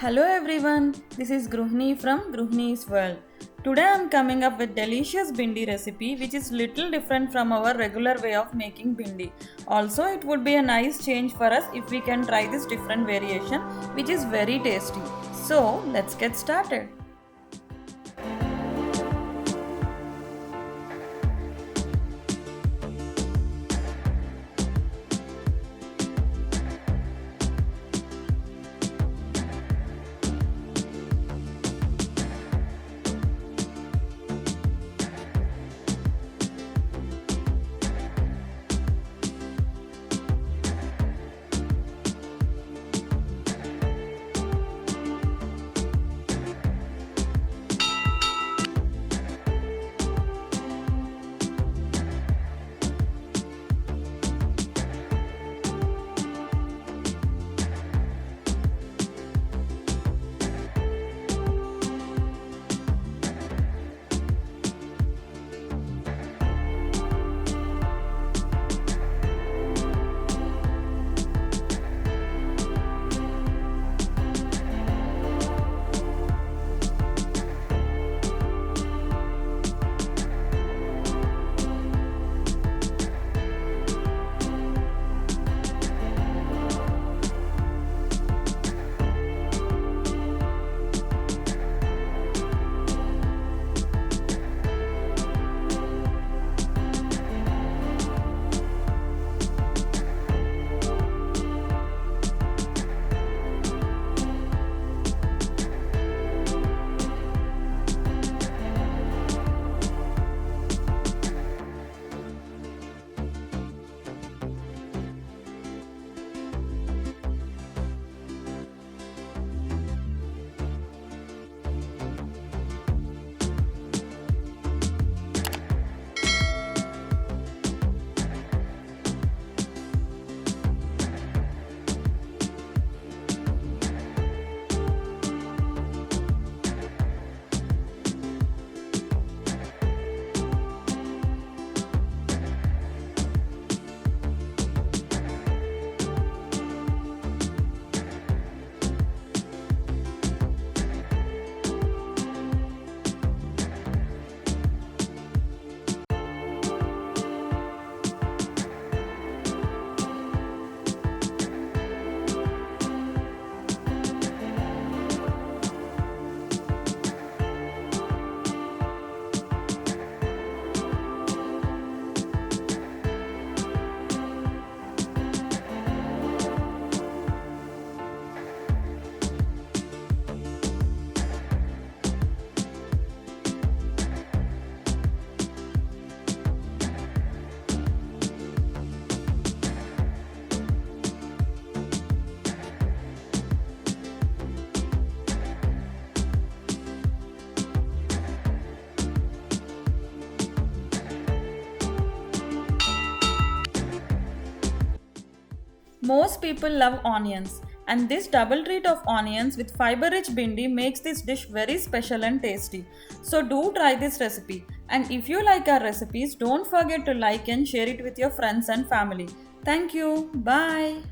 Hello everyone, this is Gruhini from Gruhini's World. Today I am coming up with delicious bhindi recipe which is little different from our regular way of making bhindi. Also it would be a nice change for us if we can try this different variation which is very tasty. So let's get started. Most people love onions, and this double treat of onions with fiber-rich bhindi makes this dish very special and tasty. So do try this recipe, and if you like our recipes, don't forget to like and share it with your friends and family. Thank you. Bye.